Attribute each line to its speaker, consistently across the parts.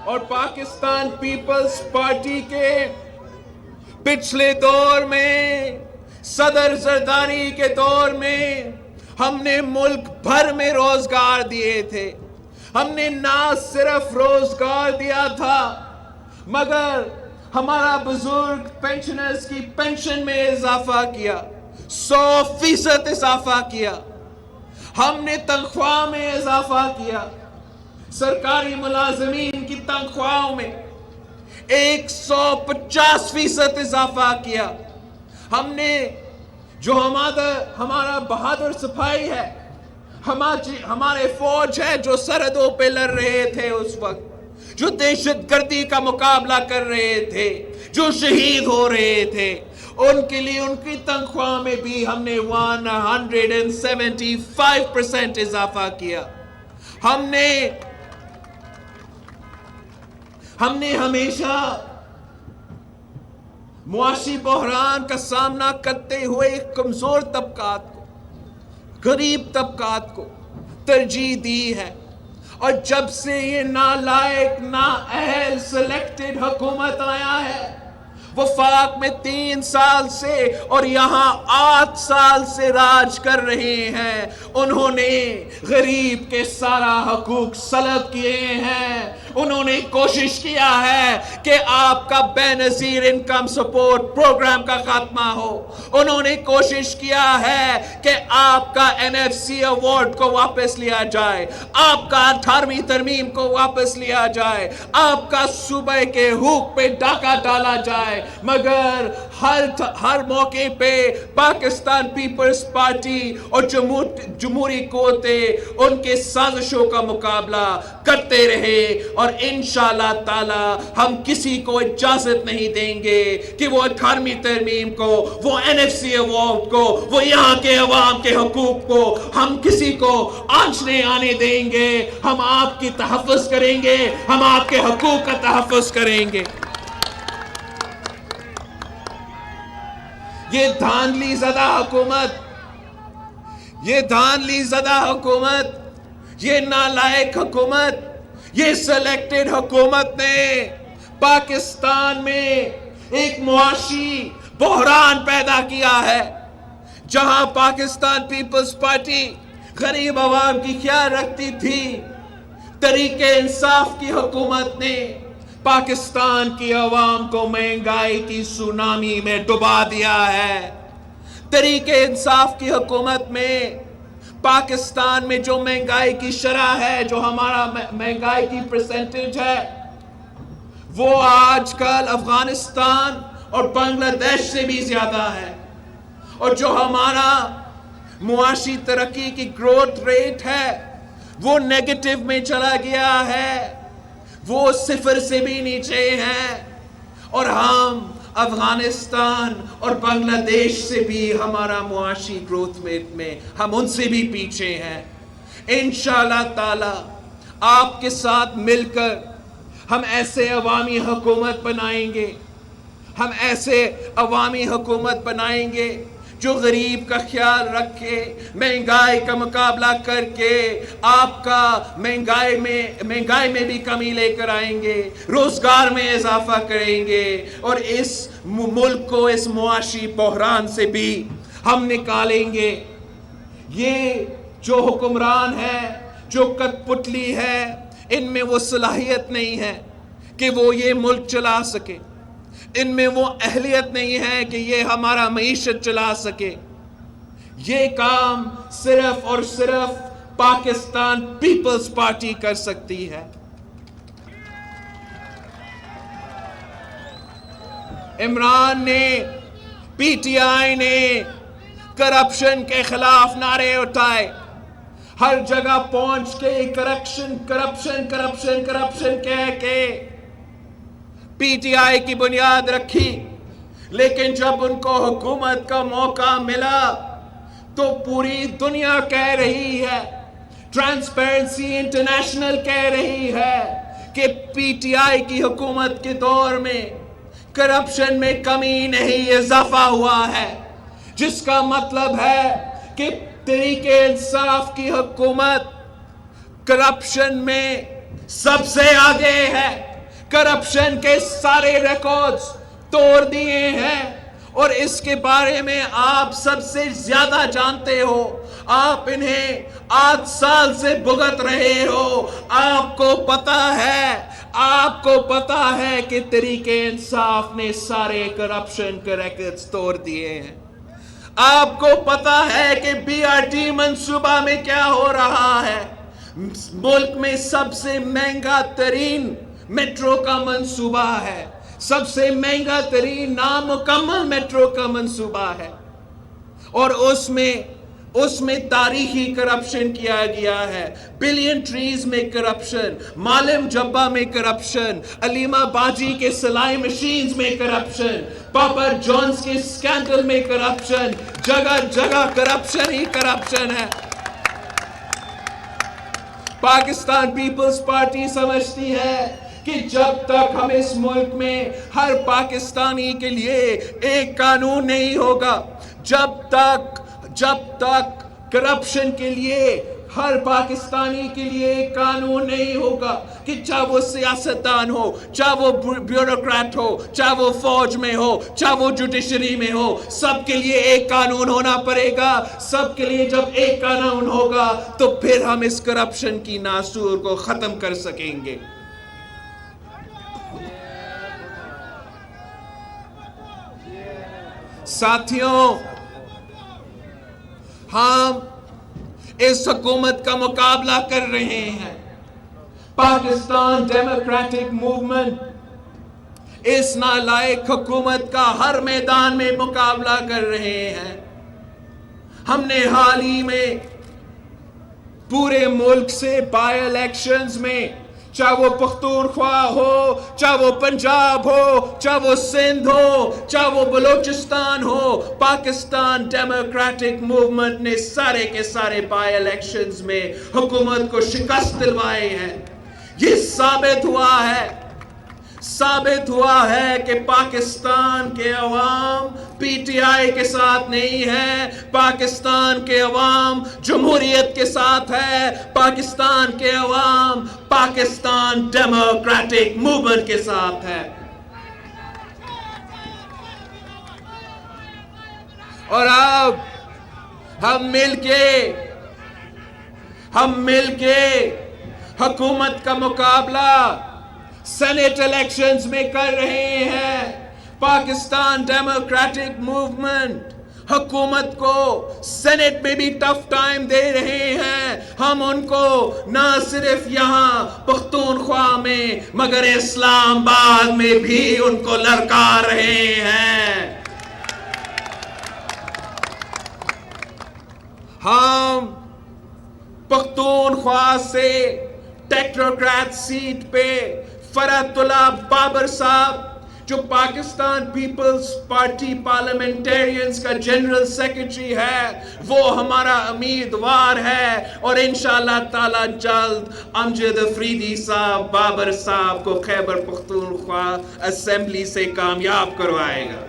Speaker 1: اور Pakistan Peoples party کے پچھلے دور میں، صدر زرداری کے دور میں، ہم نے ملک بھر میں روزگار دیے تھے. ہم نے نہ صرف روزگار دیا تھا مگر ہمارا بزرگ پینشنرز کی پینشن میں اضافہ کیا، 100% اضافہ کیا. ہم نے تنخواہ میں اضافہ کیا، سرکاری ملازمین کی تنخواہوں میں 150% اضافہ کیا. ہم نے جو ہمارا بہادر سپاہی ہے، ہمارے فوج ہے جو سرحدوں پہ لڑ رہے تھے اس وقت، جو دہشت گردی کا مقابلہ کر رہے تھے، جو شہید ہو رہے تھے، ان کے لیے ان کی تنخواہ میں بھی ہم نے 175% اضافہ کیا. ہم نے ہمیشہ معاشی بحران کا سامنا کرتے ہوئے کمزور طبقات کو، غریب طبقات کو ترجیح دی ہے. اور جب سے یہ نالائق، نااہل سلیکٹڈ حکومت آیا ہے، وفاق میں 3 سال سے اور یہاں 8 سال سے راج کر رہے ہیں، انہوں نے غریب کے سارا حقوق سلب کیے ہیں. انہوں نے کوشش کیا ہے کہ آپ کا بے نظیر انکم سپورٹ پروگرام کا خاتمہ ہو. انہوں نے کوشش کیا ہے کہ آپ کا NFC ایوارڈ کو واپس لیا جائے، آپ کا 18ویں ترمیم کو واپس لیا جائے، آپ کا صوبہ کے حقوق پہ ڈاکہ ڈالا جائے. مگر ہر موقع پہ پاکستان پیپلز پارٹی اور جمہوری قوتیں ان کے سازشوں کا مقابلہ کرتے رہے. اور انشاءاللہ تعالی ہم کسی کو اجازت نہیں دیں گے کہ وہ 18ویں ترمیم کو، وہ NFC ایوارڈ کو، وہ یہاں کے عوام کے حقوق کو ہم کسی کو آنچ نہیں آنے دیں گے. ہم آپ کی تحفظ کریں گے، ہم آپ کے حقوق کا تحفظ کریں گے. یہ دھاندلی زدہ حکومت، یہ نالائق حکومت، یہ سلیکٹڈ حکومت نے پاکستان میں ایک معاشی بحران پیدا کیا ہے. جہاں پاکستان پیپلز پارٹی غریب عوام کی خیال رکھتی تھی، تحریک انصاف کی حکومت نے پاکستان کی عوام کو مہنگائی کی سونامی میں ڈبا دیا ہے. تحریک انصاف کی حکومت میں پاکستان میں جو مہنگائی کی شرح ہے، جو ہمارا مہنگائی کی پرسنٹیج ہے، وہ آج کل افغانستان اور بنگلہ دیش سے بھی زیادہ ہے. اور جو ہمارا معاشی ترقی کی گروتھ ریٹ ہے وہ نیگیٹو میں چلا گیا ہے، وہ 0 سے بھی نیچے ہے. اور ہم افغانستان اور بنگلہ دیش سے بھی ہمارا معاشی گروتھ ریٹ میں ہم ان سے بھی پیچھے ہیں. انشاءاللہ تعالی آپ کے ساتھ مل کر ہم ایسے عوامی حکومت بنائیں گے جو غریب کا خیال رکھے، مہنگائی کا مقابلہ کر کے آپ کا مہنگائی میں بھی کمی لے کر آئیں گے، روزگار میں اضافہ کریں گے اور اس ملک کو اس معاشی بحران سے بھی ہم نکالیں گے. یہ جو حکمران ہے، جو کٹ پتلی ہے، ان میں وہ صلاحیت نہیں ہے کہ وہ یہ ملک چلا سکے، ان میں وہ اہلیت نہیں ہے کہ یہ ہمارا معیشت چلا سکے. یہ کام صرف اور صرف پاکستان پیپلز پارٹی کر سکتی ہے. عمران نے، PTI نے کرپشن کے خلاف نعرے اٹھائے، ہر جگہ پہنچ کے کرپشن کہہ کے PTI کی بنیاد رکھی. لیکن جب ان کو حکومت کا موقع ملا تو پوری دنیا کہہ رہی ہے، ٹرانسپیرنسی انٹرنیشنل کہہ رہی ہے کہ PTI کی حکومت کے دور میں کرپشن میں کمی نہیں، اضافہ ہوا ہے. جس کا مطلب ہے کہ تحریک انصاف کی حکومت کرپشن میں سب سے آگے ہے. کرپشن کے سارے ریکارڈز توڑ دیے ہیں، اور اس کے بارے میں آپ سب سے زیادہ جانتے ہو. آپ انہیں 8 سال سے بھگت رہے ہو. آپ کو پتا ہے کہ تحریک انصاف نے سارے کرپشن کے ریکارڈز توڑ دیے ہیں. آپ کو پتا ہے کہ BRT منصوبہ میں کیا ہو رہا ہے. ملک میں سب سے مہنگا ترین میٹرو کا منصوبہ ہے، سب سے مہنگا ترین نامکمل میٹرو کا منصوبہ ہے، اور اس میں تاریخی کرپشن کیا گیا ہے. بلین ٹریز میں کرپشن، معلم جبہ میں کرپشن، علیمہ باجی کے سلائی مشینز میں کرپشن، پاپر جونز کے سکینڈل میں کرپشن، جگہ جگہ کرپشن ہی کرپشن ہے. پاکستان پیپلز پارٹی سمجھتی ہے کہ جب تک ہم اس ملک میں ہر پاکستانی کے لیے ایک قانون نہیں ہوگا، جب تک کرپشن کے لیے ہر پاکستانی کے لیے ایک قانون نہیں ہوگا، کہ چاہے وہ سیاستدان ہو، چاہے وہ بیوروکریٹ ہو، چاہے وہ فوج میں ہو، چاہے وہ جوڈیشری میں ہو، سب کے لیے ایک قانون ہونا پڑے گا. سب کے لیے جب ایک قانون ہوگا تو پھر ہم اس کرپشن کی ناسور کو ختم کر سکیں گے. ساتھیوں، ہم اس حکومت کا مقابلہ کر رہے ہیں. پاکستان ڈیموکریٹک موومنٹ اس نالائق حکومت کا ہر میدان میں مقابلہ کر رہے ہیں. ہم نے حال ہی میں پورے ملک سے بائی الیکشنز میں، چاہے وہ پختونخوا ہو، چاہے وہ پنجاب ہو، چاہے وہ سندھ ہو، چاہے وہ بلوچستان ہو، پاکستان ڈیموکریٹک موومنٹ نے سارے کے سارے بائی الیکشنز میں حکومت کو شکست دلوائے ہیں. یہ ثابت ہوا ہے کہ پاکستان کے عوام PTI کے ساتھ نہیں ہے، پاکستان کے عوام جمہوریت کے ساتھ ہے، پاکستان کے عوام پاکستان ڈیموکریٹک موومنٹ کے ساتھ ہے. اور اب ہم مل کے حکومت کا مقابلہ سینٹ الیکشنز میں کر رہے ہیں. پاکستان ڈیموکریٹک موومنٹ حکومت کو سینٹ میں بھی ٹف ٹائم دے رہے ہیں. ہم ان کو نہ صرف یہاں پختونخوا میں مگر اسلام آباد میں بھی ان کو للکار رہے ہیں. ہم پختونخوا سے ٹیکنوکریٹ سیٹ پہ فرحت اللہ بابر صاحب، جو پاکستان پیپلز پارٹی پارلیمنٹیرینز کا جنرل سیکرٹری ہے، وہ ہمارا امیدوار ہے، اور انشاءاللہ تعالی جلد امجد افریدی صاحب بابر صاحب کو خیبر پختونخوا اسمبلی سے کامیاب کروائے گا.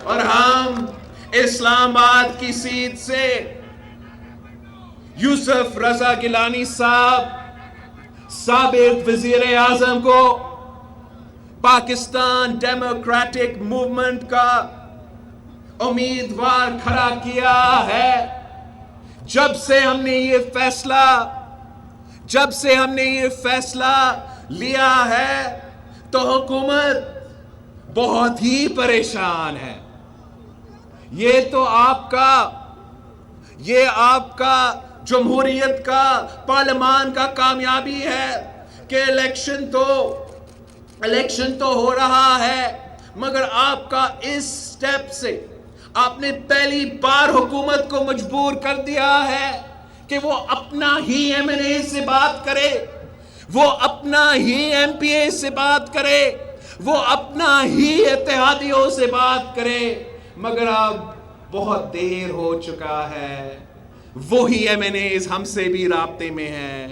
Speaker 1: اور ہم اسلام آباد کی سیٹ سے یوسف رضا گیلانی صاحب، سابق وزیر اعظم کو پاکستان ڈیموکریٹک موومنٹ کا امیدوار کھڑا کیا ہے. جب سے ہم نے یہ فیصلہ لیا ہے تو حکومت بہت ہی پریشان ہے. یہ آپ کا جمہوریت کا، پارلیمان کا کامیابی ہے کہ الیکشن تو ہو رہا ہے، مگر آپ کا اس سٹیپ سے آپ نے پہلی بار حکومت کو مجبور کر دیا ہے کہ وہ اپنا ہی MNA سے بات کرے، وہ اپنا ہی MPA سے بات کرے، وہ اپنا ہی اتحادیوں سے بات کرے. مگر اب بہت دیر ہو چکا ہے. وہی MNAs ہم سے بھی رابطے میں ہیں،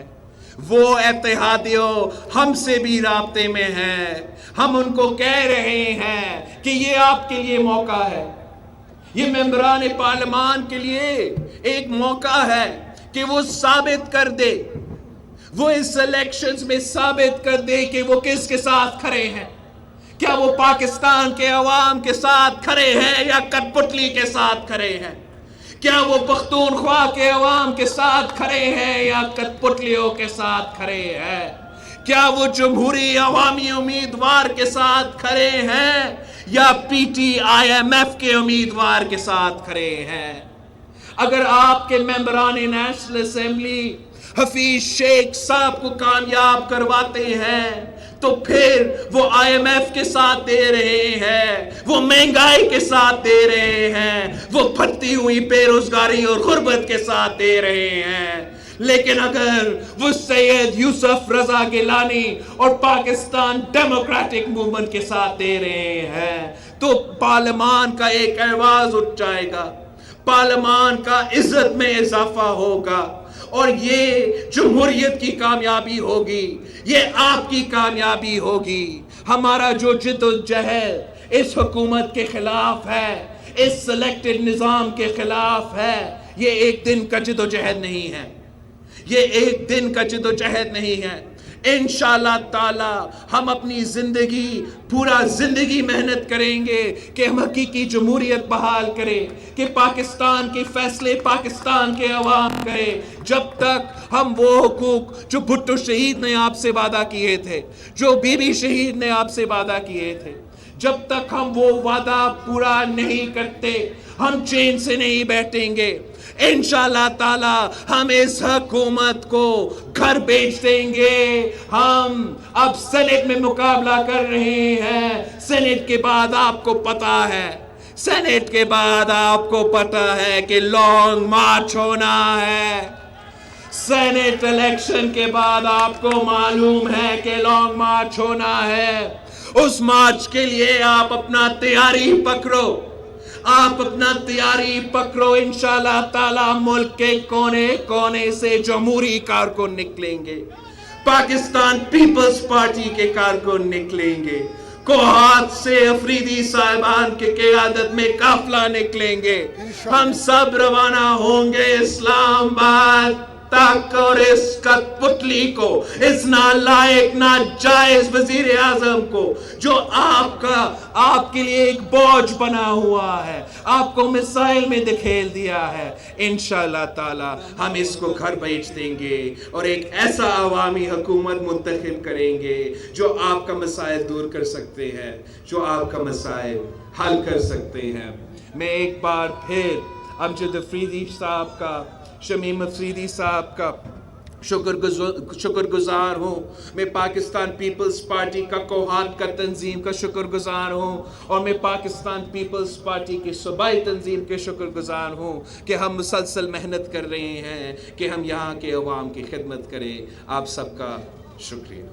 Speaker 1: وہ اتحادیوں ہم سے بھی رابطے میں ہیں. ہم ان کو کہہ رہے ہیں کہ یہ آپ کے لیے موقع ہے، یہ ممبران پارلیمان کے لیے ایک موقع ہے کہ وہ ثابت کر دے، وہ اس الیکشنز میں ثابت کر دے کہ وہ کس کے ساتھ کھڑے ہیں. کیا وہ پاکستان کے عوام کے ساتھ کھڑے ہیں یا کٹ پتلی کے ساتھ کھڑے ہیں؟ کیا وہ پختونخوا کے عوام کے ساتھ کھڑے ہیں یا کٹ پتلیوں کے ساتھ کھڑے ہیں؟ کیا وہ جمہوری عوامی امیدوار کے ساتھ کھڑے ہیں یا پی ٹی آئی ایم ایف کے امیدوار کے ساتھ کھڑے ہیں؟ اگر آپ کے ممبران نیشنل اسمبلی حفیظ شیخ صاحب کو کامیاب کرواتے ہیں تو پھر وہ آئی ایم ایف کے ساتھ دے رہے ہیں، وہ مہنگائی کے ساتھ دے رہے ہیں، وہ پھٹتی ہوئی بے روزگاری اور غربت کے ساتھ دے رہے ہیں. لیکن اگر وہ سید یوسف رضا گیلانی اور پاکستان ڈیموکریٹک موومنٹ کے ساتھ دے رہے ہیں تو پارلیمان کا ایک آواز اٹھ جائے گا، پارلیمان کا عزت میں اضافہ ہوگا، اور یہ جمہوریت کی کامیابی ہوگی، یہ آپ کی کامیابی ہوگی. ہمارا جو جد و جہد اس حکومت کے خلاف ہے، اس سلیکٹڈ نظام کے خلاف ہے، یہ ایک دن کا جد و جہد نہیں ہے، یہ ایک دن کا جد و جہد نہیں ہے. انشاءاللہ تعالی ہم اپنی زندگی، پورا زندگی محنت کریں گے کہ ہم حقیقی جمہوریت بحال کریں، کہ پاکستان کے فیصلے پاکستان کے عوام کرے. جب تک ہم وہ حقوق جو بھٹو شہید نے آپ سے وعدہ کیے تھے، جو بی بی شہید نے آپ سے وعدہ کیے تھے، جب تک ہم وہ وعدہ پورا نہیں کرتے ہم چین سے نہیں بیٹھیں گے. انشاءاللہ تعالی ہم اس حکومت کو گھر بیچ دیں گے. ہم اب سینٹ میں مقابلہ کر رہے ہیں. سینٹ کے بعد آپ کو پتا ہے، سینٹ کے بعد آپ کو پتا ہے کہ لانگ مارچ ہونا ہے. سینٹ الیکشن کے بعد آپ کو معلوم ہے کہ لانگ مارچ ہونا ہے. اس مارچ کے لیے آپ اپنا تیاری پکڑو، آپ اپنا تیاری پکڑو. انشاءاللہ تعالی ملک کے کونے کونے سے جمہوری کارکن نکلیں گے، پاکستان پیپلز پارٹی کے کارکن نکلیں گے، کوہات سے افریدی صاحبان کے قیادت میں قافلہ نکلیں گے. ہم سب روانہ ہوں گے اسلام آباد تک، اور اس کٹ پتلی کو، اس نالائق ناجائز وزیر اعظم کو جو آپ کے لیے ایک بوجھ بنا ہوا ہے، آپ کو مسائل میں دکھیل دیا ہے، انشاءاللہ تعالی ہم اس کو گھر بیچ دیں گے اور ایک ایسا عوامی حکومت منتخب کریں گے جو آپ کا مسائل دور کر سکتے ہیں، جو آپ کا مسائل حل کر سکتے ہیں. میں ایک بار پھر امجد افریدی صاحب کا، شمیم افریدی صاحب کا شکر گزار ہوں. میں پاکستان پیپلز پارٹی کا کوہات کا تنظیم کا شکر گزار ہوں، اور میں پاکستان پیپلز پارٹی کی صوبائی تنظیم کے شکر گزار ہوں کہ ہم مسلسل محنت کر رہے ہیں کہ ہم یہاں کے عوام کی خدمت کریں. آپ سب کا شکریہ.